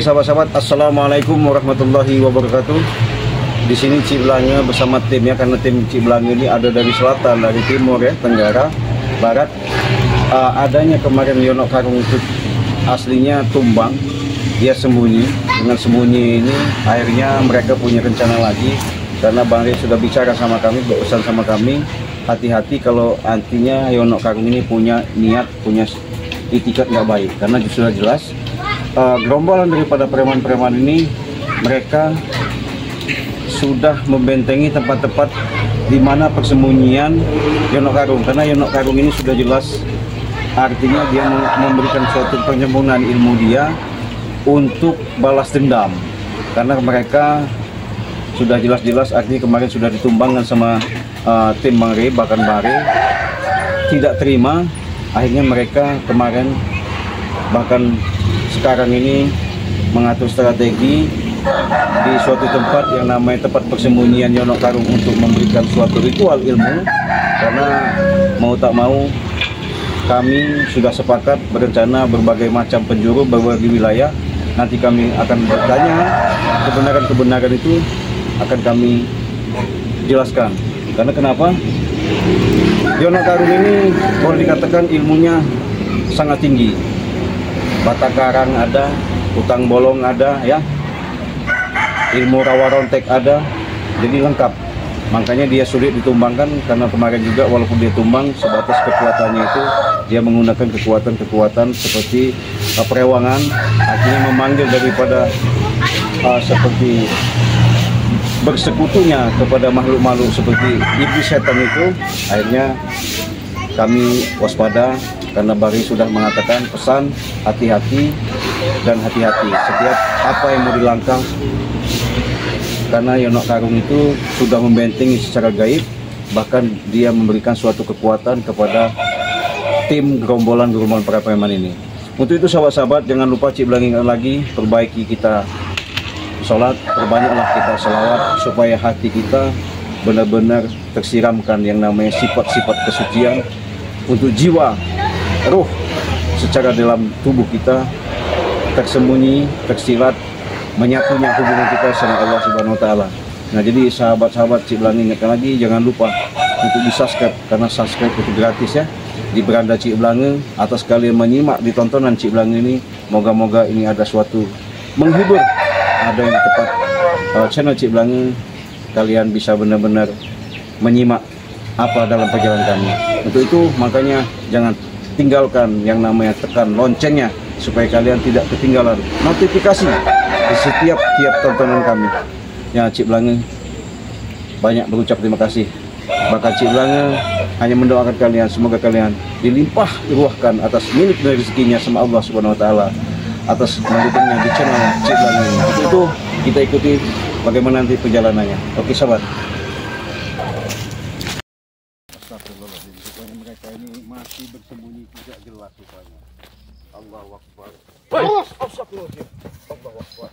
Sahabat-sahabat, assalamualaikum warahmatullahi wabarakatuh. Di sini Cik Blange bersama tim ya, karena tim Cik Blange ini ada dari selatan, dari timur ya, tenggara, barat. Adanya kemarin Yono Karung itu aslinya tumbang, dia sembunyi. Dengan sembunyi ini akhirnya mereka punya rencana lagi, karena Bang Rey sudah bicara sama kami, berpesan sama kami, hati-hati kalau artinya Yono Karung ini punya niat, punya itikat nggak baik, karena sudah jelas gerombolan daripada preman-preman ini mereka sudah membentengi tempat-tempat di mana persembunyian Yono Karung, karena Yono Karung ini sudah jelas artinya dia memberikan suatu penyempurnaan ilmu dia untuk balas dendam, karena mereka sudah jelas-jelas artinya kemarin sudah ditumbangkan sama tim Bang Rey, bahkan Bang Rey tidak terima. Akhirnya mereka kemarin bahkan sekarang ini mengatur strategi di suatu tempat yang namanya tempat persembunyian Yono Karung untuk memberikan suatu ritual ilmu, karena mau tak mau kami sudah sepakat berencana berbagai macam penjuru, berbagai wilayah. Nanti kami akan bertanya kebenaran-kebenaran itu akan kami jelaskan. Karena kenapa? Yono Karung ini boleh dikatakan ilmunya sangat tinggi. Bata karang ada, utang bolong ada ya, ilmu rawa rontek ada, jadi lengkap. Makanya dia sulit ditumbangkan, karena kemarin juga walaupun dia tumbang sebatas kekuatannya itu dia menggunakan kekuatan-kekuatan seperti perewangan, artinya memanggil daripada seperti bersekutunya kepada makhluk-makhluk seperti iblis setan itu. Akhirnya kami waspada, karena Bang Rey sudah mengatakan pesan hati-hati dan hati-hati setiap apa yang mau dilangkah, karena Yono Karung itu sudah membentengi secara gaib, bahkan dia memberikan suatu kekuatan kepada tim gerombolan para preman ini. Untuk itu sahabat-sahabat, jangan lupa Cik Blange lagi, perbaiki kita sholat, perbanyaklah kita sholawat supaya hati kita benar-benar tersiramkan yang namanya sifat-sifat kesucian, untuk jiwa, ruh secara dalam tubuh kita tersembunyi, tersirat, menyatunya hubungan kita sama Allah Subhanahu wa Ta'ala. Nah, jadi sahabat-sahabat Cik Blange ingatkan lagi, jangan lupa untuk di subscribe, karena subscribe itu gratis ya, di beranda Cik Blange. Atas kalian menyimak di tontonan Cik Blange ini, moga-moga ini ada suatu menghibur, ada yang tepat channel Cik Blange, kalian bisa benar-benar menyimak apa dalam perjalanan kami. Untuk itu makanya jangan tinggalkan yang namanya tekan loncengnya, supaya kalian tidak ketinggalan notifikasi di setiap tontonan kami. Ya, Cik Blange banyak berucap terima kasih. Bahkan Cik Blange hanya mendoakan kalian, semoga kalian dilimpah ruahkan atas milik dan rezekinya sama Allah Subhanahu wa Ta'ala, atas mendukungnya di channel Cik Blange. Untuk itu kita ikuti bagaimana nanti perjalanannya. Oke sahabat. Astagfirullahaladzim, rupanya mereka ini masih bersembunyi tidak jelas rupanya. Allahu Akbar. Astagfirullahaladzim. Allahu Akbar.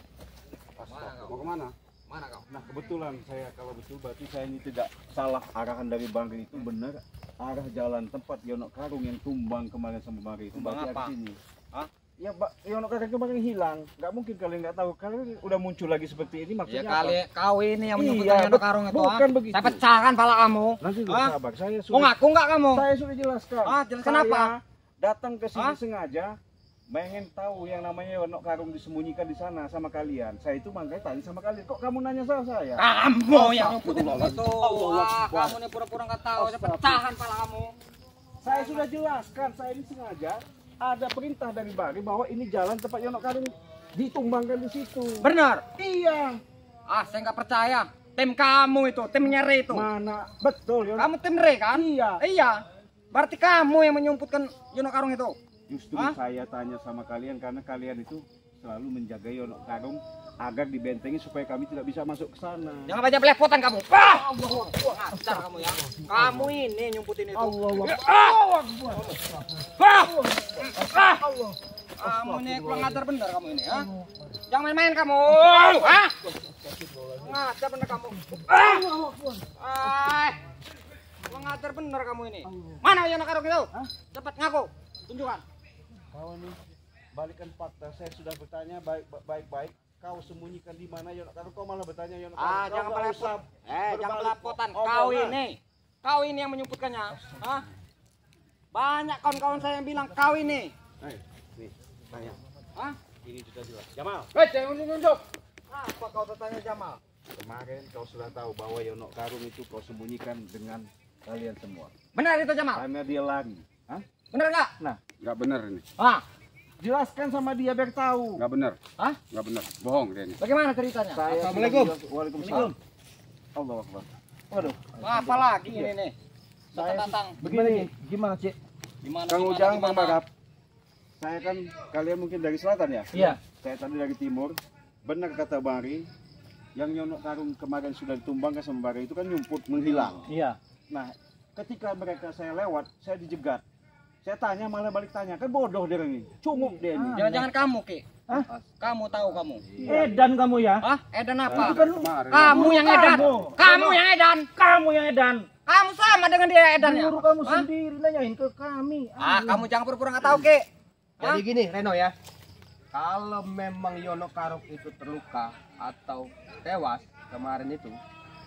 Mau kemana? Mana kau? Nah, kebetulan saya, kalau betul berarti saya ini tidak salah, arahan dari Bang Rey itu benar, arah jalan tempat Yono Karung yang tumbang kemarin sama Bang Rey itu berarti arah sini. Hah? Ya, Yono Karung kemarin hilang, nggak mungkin kalian nggak tahu. Kalian udah muncul lagi seperti ini, maksudnya ya, kali apa? Kau ini yang menyebutkan Yono Karung itu. Bukan begitu. Saya pecahkan pala kamu. Nanti dulu sabar, saya sudah. Mau ngaku nggak kamu? Saya sudah jelaskan. Jelaskan apa? Datang ke sini sengaja, pengen tahu yang namanya Yono Karung disembunyikan di sana sama kalian. Saya itu makanya tanya sama kalian. Kok kamu nanya sama saya? Kamu yang nyumputin itu. Kamu ini pura-pura nggak tahu. Saya pecahkan pala kamu. Saya sudah jelaskan, saya ini sengaja ada perintah dari Bang Rey bahwa ini jalan tempat Yono Karung ditumbangkan di situ. Benar? Iya. Saya nggak percaya. Tim kamu itu, timnya Rey itu. Mana? Betul, Yono. Kamu tim Rey kan? Iya. Iya. Berarti kamu yang menyumputkan Yono Karung itu. Justru saya tanya sama kalian karena kalian itu selalu menjaga Yono Karung agar dibentengi supaya kami tidak bisa masuk ke sana. Jangan banyak belepotan kamu. Ngajar kamu ya. Kamu ini nyumputin itu. Kamu ini kurang ngajar bener kamu ini ya. Jangan main-main kamu. Ngajar bener kamu. Kurang ngajar bener kamu ini. Mana Yono Karung itu? Cepat ngaku. Tunjukkan. Kau ini balikan fakta. Saya sudah bertanya baik-baik. Kau sembunyikan di mana Yono Karung? Kau malah bertanya Yono Karung. Jangan pelepot. Jangan pelepotan. Kau ini yang menyebutkannya. Hah? Banyak kawan-kawan saya yang bilang kau ini. Nih, tanya. Hah? Ini sudah jelas. Jamal. Jangan nunjuk. Apa kau bertanya Jamal? Kemarin kau sudah tahu bahwa Yono Karung itu kau sembunyikan dengan kalian semua. Benar itu Jamal? Karena dia lari. Hah? Benar nggak? Nah, nggak benar ini. Jelaskan sama dia biar tahu. Nggak benar. Hah? Nggak benar. Bohong dia ini. Bagaimana ceritanya? Assalamualaikum. Waalaikumsalam. Allah Akbar. Waduh. Apa lagi ini nih? Saya datang. Begini, gimana Cik? Kang Ujang, Bang Bagap. Saya kan kalian mungkin dari selatan ya? Iya. Saya tadi dari timur. Benar kata Bari, yang Yono Karung kemarin sudah ditumbangkan sama Bari itu kan nyumput menghilang. Iya. Nah, ketika mereka saya lewat, saya dijegat. Saya tanya malah balik tanya, kan bodoh dia ini. Cunguk dia ini. Jangan-jangan kamu, Ki. Hah? Kamu tahu kamu. Edan kamu ya? Hah? Edan apa? Kemarin. Kamu yang edan. Kamu yang edan. Kamu yang edan. Kamu sama dengan dia edan ya? Guru kamu sendiri nanyain ke kami. Kamu jangan pura-pura nggak tahu, Ki. Jadi gini Reno ya, kalau memang Yono Karung itu terluka atau tewas kemarin itu,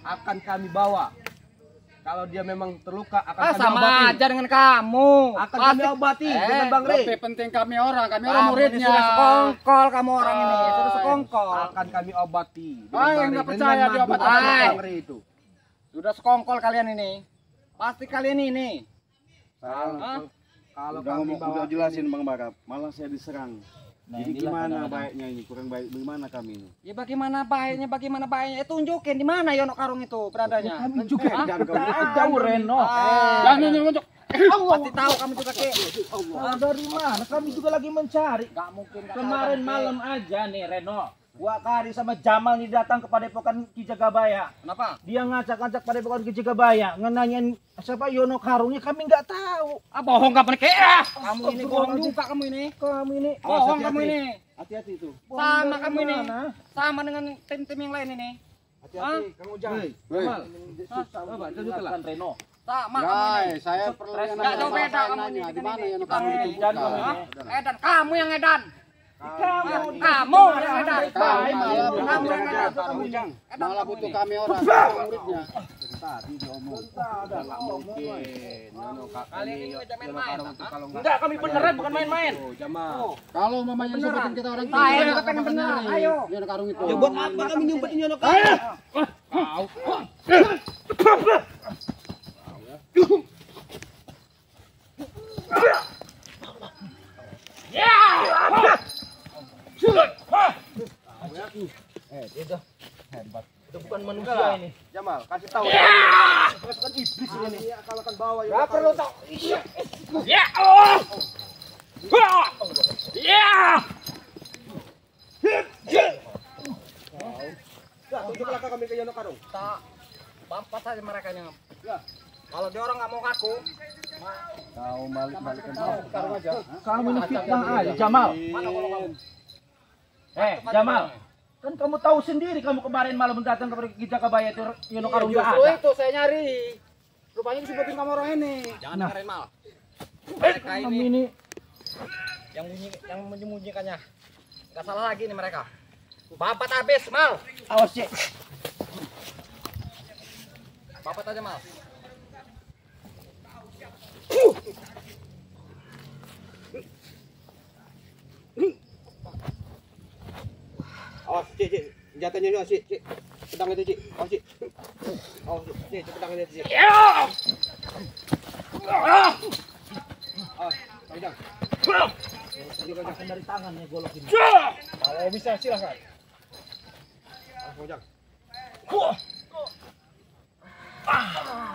akan kami bawa. Kalau dia memang terluka akan kami Sama obati. aja dengan kamu. Akan kami obati dengan Bang Rey. Lebih penting kami orang Kamu muridnya. sudah sekongkol kamu orang ini, sudah sekongkol. Akan kami obati. Yang nggak percaya dia obati Bang Rey itu. Sudah sekongkol kalian ini. Pasti kalian ini. Kalau Udah, kami bawa udah jelasin Bang Bagap, malah saya diserang. Nah, Jadi inilah gimana kadang-kadang. baiknya ini? Kurang baik bagaimana kami ini? Ya bagaimana baiknya? Tunjukin di mana Yono Karung itu beradanya. Kami juga Dan kau tahu Reno. Yang nunjuk. Pasti tahu kamu juga, Ki. Dari mana? Kami juga lagi mencari. Gak mungkin. Kemarin malam aja nih Reno. Gua Kari sama Jamal nih datang ke Padepokan Ki Jagabaya. Kenapa? Dia ngajak-ngajak Padepokan Ki Jagabaya, ngenanyain siapa Yono Karungnya, kami nggak tahu. Bohong kamu nih, kamu ini bohong juga kamu ini. Kami ini Bohong kamu ini. hati-hati itu. Sama kamu ini. Gimana? Sama dengan tim-tim yang lain ini. Hati-hati, Kang Ujang. Coba tunjukkan Reno. Sama kamu ini. Guys, saya perlu yang Nggak jauh beda kamu nanya ini. di mana Yono Kamu Karung ini. itu Dan bukan. kamu Hah? Edan, kamu yang edan. Kamu yang edan. Kamu malah Kamu yang edan. Kang Ujang. Malah butuh kami orang muridnya. Tadi diomong. nggak mungkin. Yono Kalian ini meja main-main. kalau Enggak, kami beneran bukan main-main. Jamal. Kalau mamanya sebutin kita orang Saya juga pengen beneran. Ayo. Yono Karung itu. Ya buat apa kami nyumpetin Yono Karung? Itu bukan manusia ini. Jamal, kasih tahu. Pasukan iblis ini. Kalau akan bawa Gak perlu tahu. tunjuklah kami ke Yono Karung. Tak. Bampas saja mereka yang. Kalau dia orang nggak mau ngaku, Kau balik-balikan Karung aja. Kamu ini fitnah aja, Jamal. mana kalau kamu? Jamal. Kan kamu tahu sendiri kamu kemarin malam datang ke Ki Jagabaya itu Yono Karung nggak Justru ada. itu saya nyari. Rupanya disebutin kamu orang ini. Jangan dengerin mal. Mereka Kami ini ini yang menyembunyikannya. Gak salah lagi nih mereka. Babat habis mal. awas cek. Babat aja mal. Awas, Cik. Jatuhnya juga, Cik. Pedang itu, Cik. Awas, Cik. Awas, Cik. Pedang itu, Cik. Awas, pedang. Akan dari tangan nih golok ini. Kalau bisa, silakan. Awas, pedang.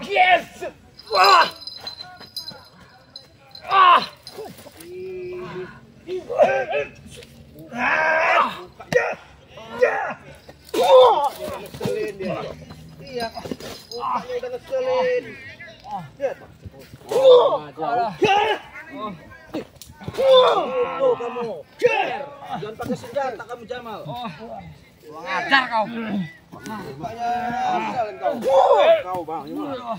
Yes. Ngeselin dia. Iya. Mukanya udah ngeselin. Lihat. Tuh kamu. Jangan pakai senjata kamu Jamal. Ngajar kau. Mukanya ngeselin kau. Kau Bang, gimana?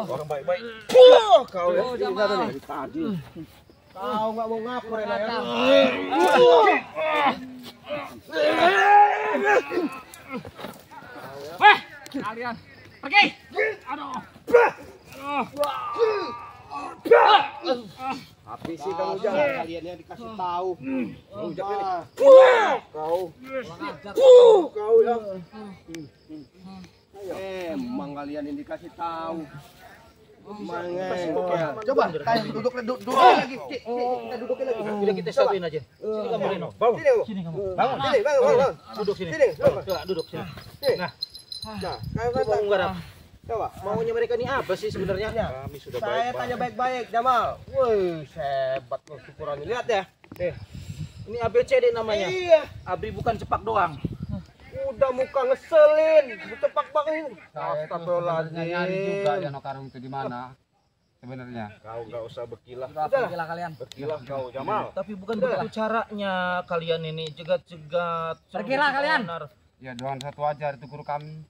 Orang baik-baik. Kau ya. Dari tadi. Kau nggak mau ngaku Reno ya? Weh, kalian pergi. Aduh. Habisi kamu jangan kalian yang dikasih tahu. Kau ya. Emang kalian yang dikasih tahu. Coba duduk lagi. Kita dudukin lagi. Kita satuin aja. Sini kamu Reno. Bangun. Sini kamu. Bangun. Bangun. Duduk sini. Coba duduk sini. Nah, Kau bangun garap. coba. Maunya mereka ini apa sih sebenarnya? Kami sudah Saya tanya baik-baik, Jamal. Wih, hebat loh ukurannya. Lihat ya. Ini ABCD namanya. Iya. Abri bukan cepak doang. Udah muka ngeselin, cepak banget. Nyari Astagfirullahaladzim. juga Yono Karung itu di mana sebenarnya. Kau nggak usah berkilah. Pergilah kalian. Berkilah kau Jamal. Tapi bukan begitu caranya kalian ini jegat-jegat. Pergilah kalian. Ya doang satu ajar itu guru kami.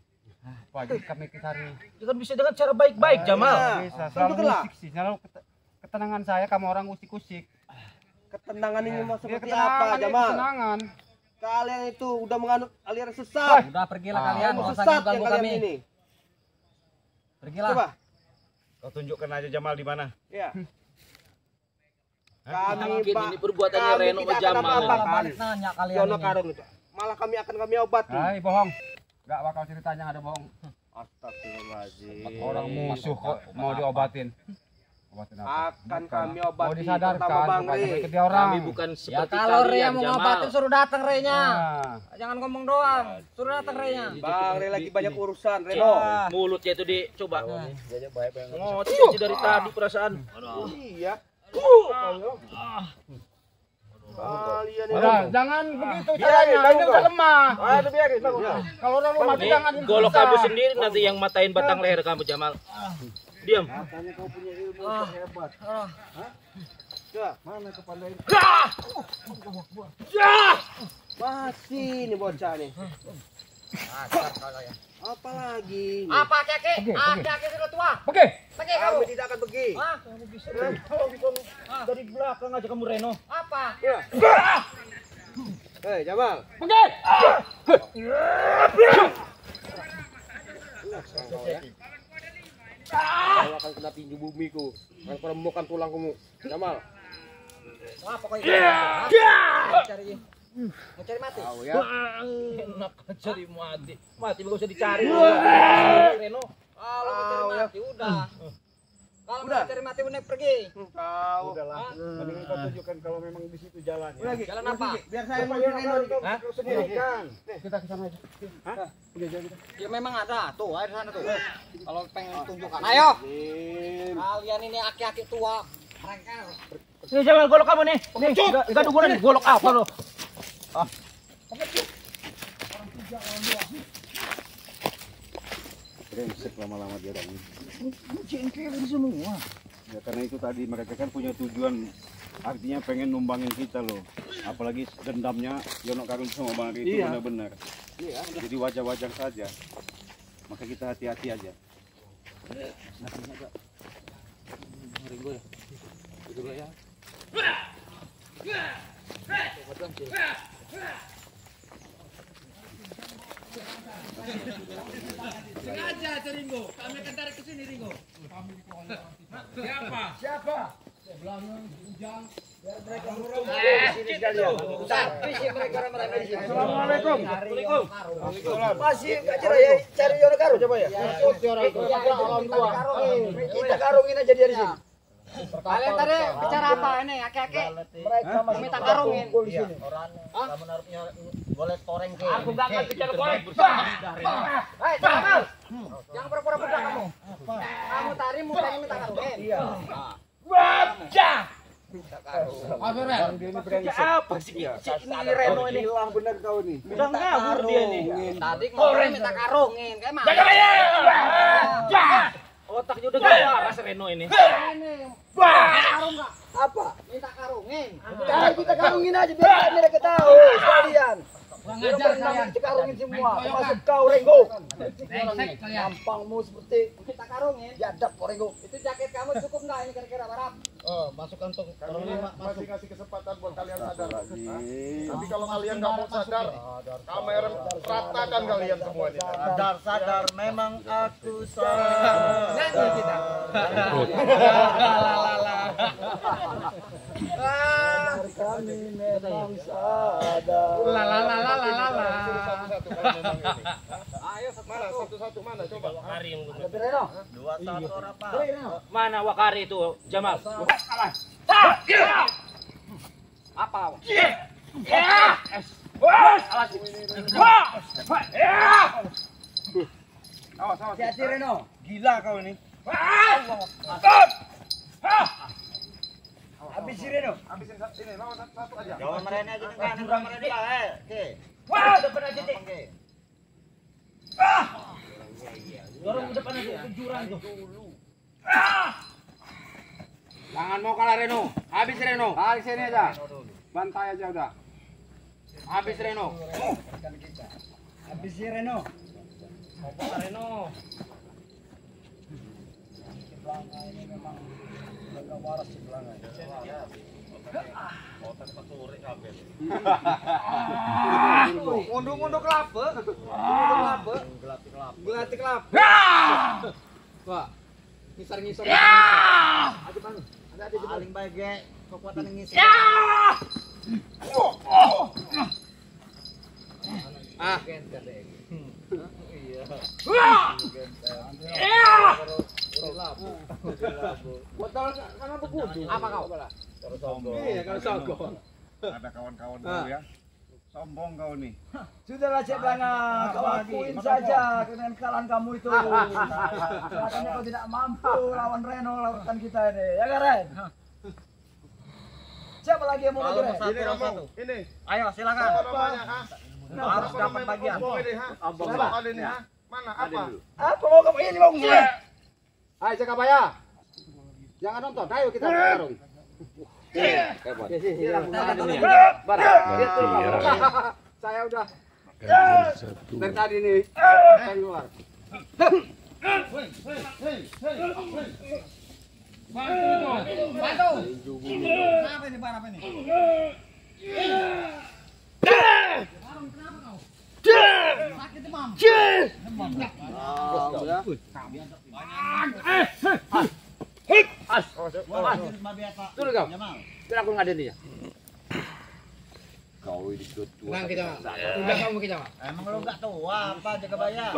Pagi kami cari. Ya kan bisa dengan cara baik-baik Jamal. Bisa selalu musik sih. Selalu ketenangan saya kamu orang usik-usik. Ketenangan ini mau Ya, seperti ketenangan, apa, Jamal? ketenangan. Kalian itu udah menganut aliran sesat. Udah pergilah kalian, Kamu nggak usah sesat yang ganggu kalian kami. ini. Pergilah. Coba. Kau tunjukkan aja Jamal di mana. Ya. Kami Mungkin ini perbuatannya Reno sama Jamal. apa-apakan. Balik nanya kalian Yono ini. Karung itu. Malah kami akan obati. Hai, bohong. Gak bakal ceritanya ada bohong. Astagfirullahaladzim. Orang musuh kok mau diobatin. Obatin apa? Akan Bukan. kami Mau obati disadarkan terutama Bang supaya Ri. ikut dia orang. Kami bukan Ya seperti kalau Rea kalian mau Jamal. ngobatin suruh datang Renya. Nah, Jangan ngomong doang, suruh datang Renya. Bang Ri lagi banyak urusan, Reno. Mulutnya itu dicoba. Dia baik banget. Ngoceh aja dari tadi perasaan. Iya. Kalian ini. udah, jangan begitu caranya. Ini udah lemah. Ayo biarin, Bang. Kalau orang lemah itu Nih, jangan golok susah. kamu sendiri nanti yang matain batang leher kamu Jamal. Diam. Katanya kau punya ilmu hebat. Coba. Mana kepandaian? Masih nih bocah nih. Apa lagi? Apa keke? Keke sudah tua. Oke. Pergi kamu. Kami tidak akan pergi. Hah? Dari belakang aja kamu Reno. Apa? Ya. Hei, Jamal. Oke. Kau akan kena tinju bumiku. Akan perembukan tulangmu. Jamal. Apa kau ini? Mau cari mati. Tahu ya. Enak cari mati. Mati gak usah dicari. Reno. Kalau mau cari mati udah. Kalau mau cari mati udah pergi. Tahu. Udahlah. Mending kau tunjukkan kalau memang di situ jalannya. Lagi. Jalan apa? Biar saya mau Reno. Hah? Kau sendiri kan. Kita ke sana aja. Ya memang ada tuh, air sana tuh. Kalau pengen tunjukkan. Ayo. Kalian ini aki-aki tua. Mereka. Ini Jamal golok kamu nih. Nih, enggak dugunan nih. Golok apa lo? Brengsek lama-lama dia orang ini. Jengkel semua. Ya karena itu tadi mereka kan punya tujuan, artinya pengen numbangin kita loh. Apalagi dendamnya Yono Karung sama Bang Ri itu benar-benar. Iya. Jadi wajar-wajar saja. Maka kita hati-hati aja. Assalamualaikum. Masih nggak cari Yono Karung coba ya. Kita karungin aja dia di sini. Kalian tadi bicara apa ini? Aki-aki. Mereka masih Minta karungin. kumpul di sini. Aku enggak akan bicara golek. Hei, Jamal. Jangan pura-pura budak kamu. Kamu tadi mau pengen minta karungin. Iya. Wajah. Apa sih ya? Ini Reno ini. Hilang benar kau nih. Udah ngabur dia nih. Tadi ngomong minta karungin, kayak mana? Otaknya udah gak waras Reno ini. Ini. Karung enggak? Apa? Minta karungin. Kita karungin aja biar mereka tahu sekalian. Kurang ajar kalian. Karungin semua. Termasuk kau Renggo. Brengsek kalian. Gampangmu seperti Kita karungin. jadap kok Renggo. Itu jaket kamu cukup nggak ini kira-kira Barap? Oh, masukkan tuh. Kalau Masih kasih kesempatan buat kalian sadar. Tapi kalau kalian nggak mau sadar, kamera ratakan kalian semua ini. sadar memang aku salah. Nyanyi kita. Kami memang sadar. Satu-satu kalau memang ini. Ayo Mana satu-satu mana coba? Dua satu orang apa? Mana Wakari itu, Jamal? apa? Awas, awas. Hati Reno. Gila kau ini. Habis si Reno. Habisin ini lawan satu aja. Jangan mereka aja kan. Kurang mereka oke. Wah, depan aja deh. Dorong depan aja ke jurang tuh. Jangan mau kalah Reno. Habis Reno. Balik sini aja. Bantai aja udah. Habis Reno. Habis si Reno. Reno. Ini memang agak waras si Belanga. Unduk-unduk kelapa. Kelapa. Gelati kelapa. Wah. Ngisar-ngisar. Ada Paling baik ya kekuatan ngisi. Ah. Botol sama buku. Apa kau? Iya, kalau sombong. Ada kawan-kawan dulu ya. Sombong kau nih. Sudahlah Cik Belanga, kau akuin saja dengan kekalahan kamu itu. Katanya kau tidak mampu lawan Reno lawan kita ini, ya kan Ren? Siapa lagi yang mau maju Ren? Ini ngomong. Ini. Ayo silakan. Apa namanya, ha? Harus dapat bagian. Sombong ini, ha? Sombong kali ini, ha? Mana apa? Apa mau kamu ini mau gue? Hai Jakabaya. Jangan nonton. Ayo kita bertarung. Hebat. Saya udah dari tadi nih saya keluar. Bantu. Kenapa ini barang ini? Sakit demam. Turun kau. Biar aku ngaden dia. Kau ikut tua. Tenang kita. Udah kamu kita. Emang lu enggak tahu apa Jakabaya?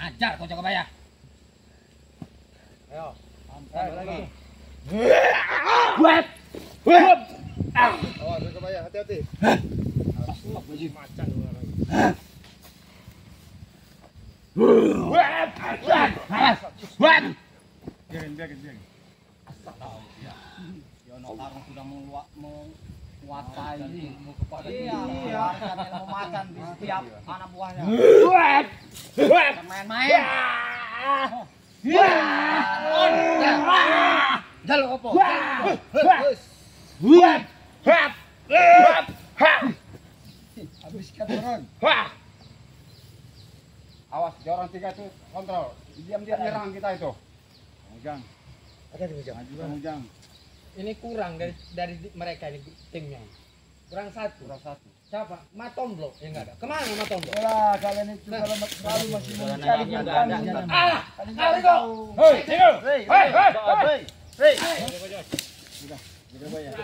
Ajar kau Jakabaya. Lagi. Awas Jakabaya, hati-hati. Biarin. Yono Karung sudah menguasai ilmu kepada mengeluarkan ilmu macan di setiap anak buahnya. Main-main. Jalur opo. Habiskan turun. Awas, orang tiga itu kontrol. Diam-diam nyerang kita itu. Ujang. Ada di ujung. Ujang. Ini kurang dari mereka ini timnya. Kurang satu. Siapa? Matomblo yang enggak ada. Kemana Matomblo? Yalah, kalian itu kalau selalu masih mencari bukan.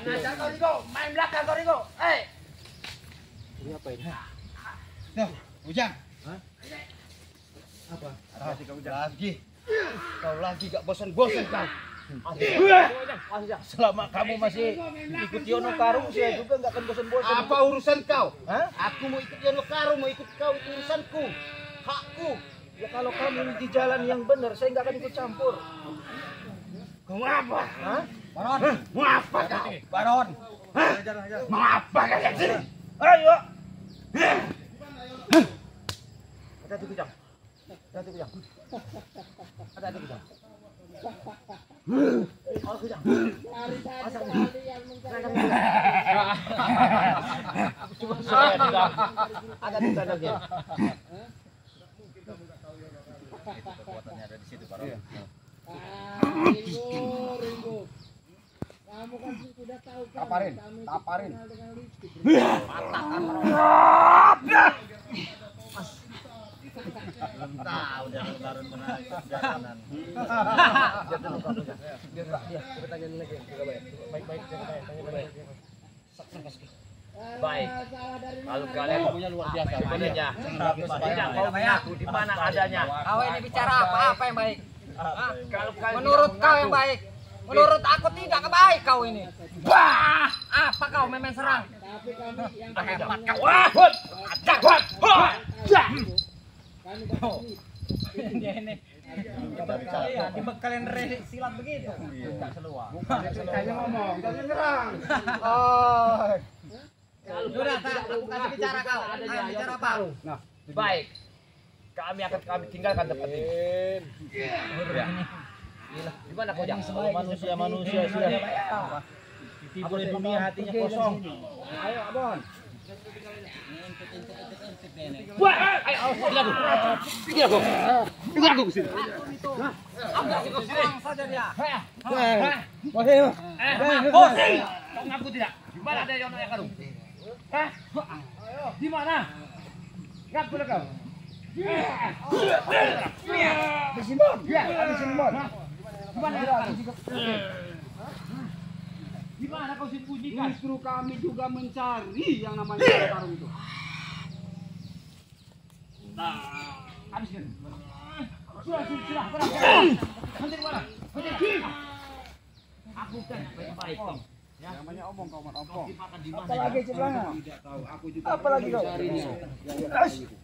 Ngajar kau Rigo, main belakang kau Rigo. Ini apa ini? Ujang. Apa? Lagi. Kau lagi gak bosan-bosan kau. Selama kamu masih ikut Yono Karung, saya juga gak akan bosan-bosan. Apa urusan kau? Hah? Aku mau ikut Yono Karung, mau ikut kau, itu urusanku. Hakku. Ya kalau kamu di jalan yang benar, saya nggak akan ikut campur. Mau apa? Hah? Baron. Mau apa kau? Baron. Mau apa kalian sini? Ayo. Hati-hati kujang. Hati-hati kujang. Hati-hati kujang. Oh kujang. Ada di sana dia. Kekuatannya ada di situ, Baron. Ringo. Kamu kan sudah tahu kan? Taparin. Tahu udah Baron kena jalanan. Baik. Kalau kalian punya luar biasa sebenarnya. Tidak mau mengaku di mana adanya. Kau ini bicara apa yang baik? Hah? Menurut kau yang baik. Menurut aku tidak kebaik kau ini. Wah, apa kau main serang? Tapi kami yang Hebat kau. Wah, Ini. Iya, dibekalin silat begitu. tidak seluar. Kayaknya ngomong, jangan nyerang. Sudah, tak, aku kasih bicara kau. Ayo bicara apa? Baik. Kami tinggalkan tempat ini. Di mana kau jangan? Manusia sudah timbul di dunia hatinya kosong. Ayo, Abon. Wah, ayo, tinggal aku ke sini. Serang saja dia. Posing. Kau ngaku tidak? Di mana ada Yono yang karung? Hah? Di mana? Ngaku lah kau. Habisin, Bon. Ya, habisin, Bon. Di mana? Di mana kau sembunyikan? Justru kami juga mencari yang namanya Yono Karung itu. Habiskan. Sudah. Nanti di mana? Aku kan baik-baik kau. Ya. Namanya omong kau, omong. Makan di mana? Apalagi Ciblanga? Tidak tahu. Aku juga Apalagi kau? mencarinya.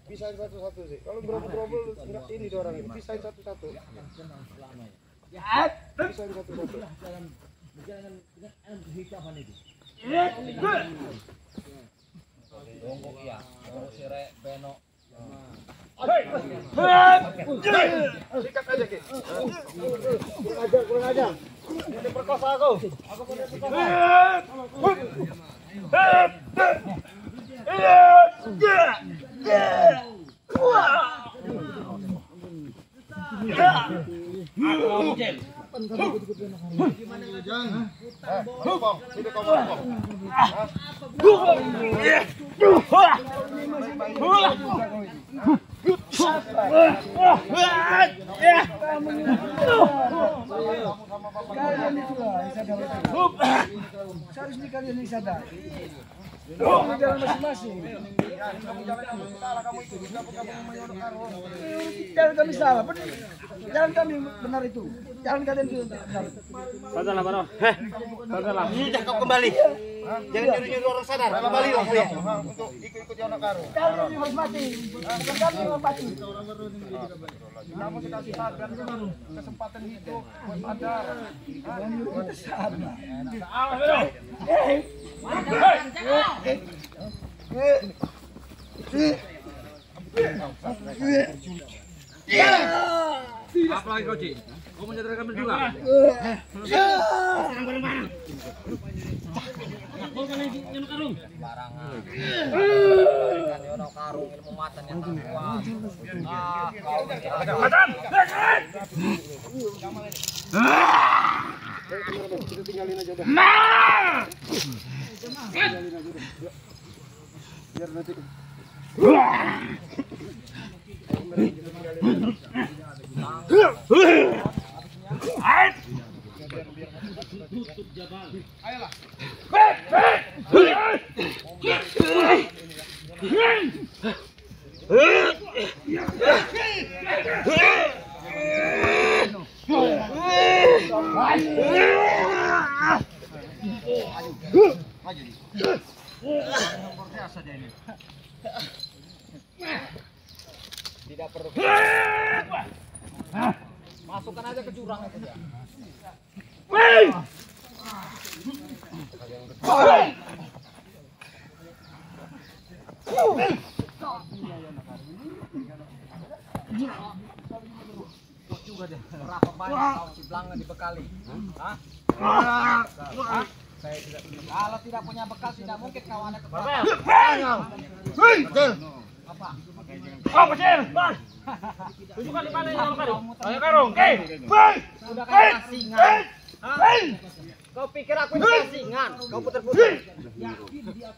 Pisahin satu-satu sih. Kalau gerobol-gerobol enggak ini dua orang ini. Pisahin satu-satu. Pisahin satu-satu. Sikat aja, Ki. Kurang ajar. Ini perkosa aku. Aku punya perkosa. Seharusnya kalian ini sadar. Kamu jalan masing-masing. Jalan kami salah, benar. Jalan kami benar itu. Jalan kalian itu benar. Sadarlah, Baron. Sadarlah. Kau kembali. Jangan nyuruh-nyuruh orang sadar. Kembali waktu ya. Untuk ikut Yono Karung. Kalian ini harus mati. Bukan kami yang mati. Kamu dikasih sadar kesempatan hidup buat sadar. Kita sadar. Apa lagi kau, Ci? Kau menjatuhkan kami juga? Serang bareng-bareng. Kau kan lagi Yono Karung. Barangan. Yono Karung ilmu matan yang kuat. Kita tinggalin aja dah. Biar nanti Tidak perlu. Masukkan aja ke jurang itu dia. kali. Hah? Kalau tidak punya bekal tidak mungkin kau ada kekuatan. Apa? Oh, Pasir. Tunjukkan di mana yang karung. Ayo karung. Sudah kayak kasingan. Hah? Kau pikir aku ini kasingan? Kau puter-puter. Kau juga.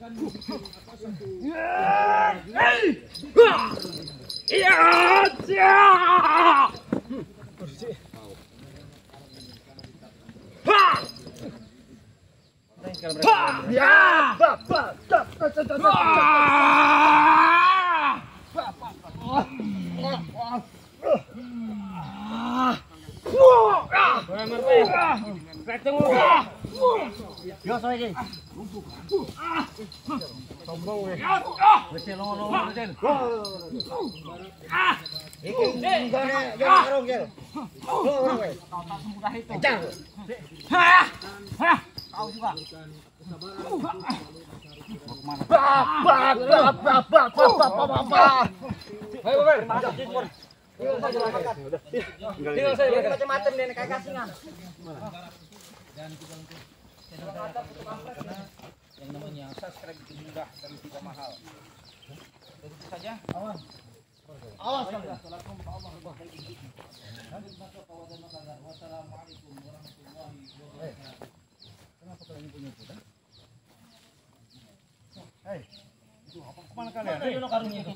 Macam-macam deh kayak kasingan. Yang namanya subscribe itu mudah dan tidak mahal. Itu saja. Awas. Awas kalian. Wassalamualaikum warahmatullahi wabarakatuh. Kenapa kalian punya kuda? Hei, kemana kalian? Hei, karungnya itu.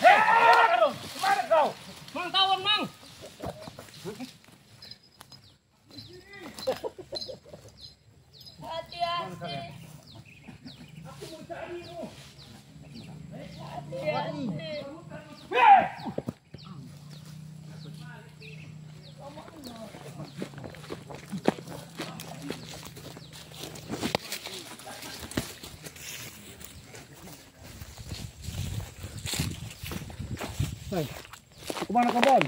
Hei, karung, kemana kau? Mang tawon, Mang. Hati-hati. Aku mau carimu. Hati-hati. Kemana kau, Bon?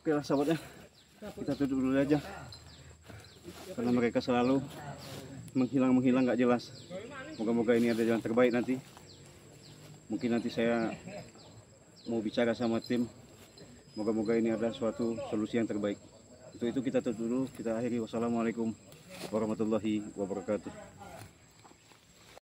Oke lah sahabatnya, kita tutup dulu aja karena mereka selalu menghilang nggak jelas. Moga-moga ini ada jalan terbaik nanti. Mungkin nanti saya mau bicara sama tim, moga-moga ini ada suatu solusi yang terbaik. Untuk itu kita tutup dulu, kita akhiri. Wassalamualaikum warahmatullahi wabarakatuh.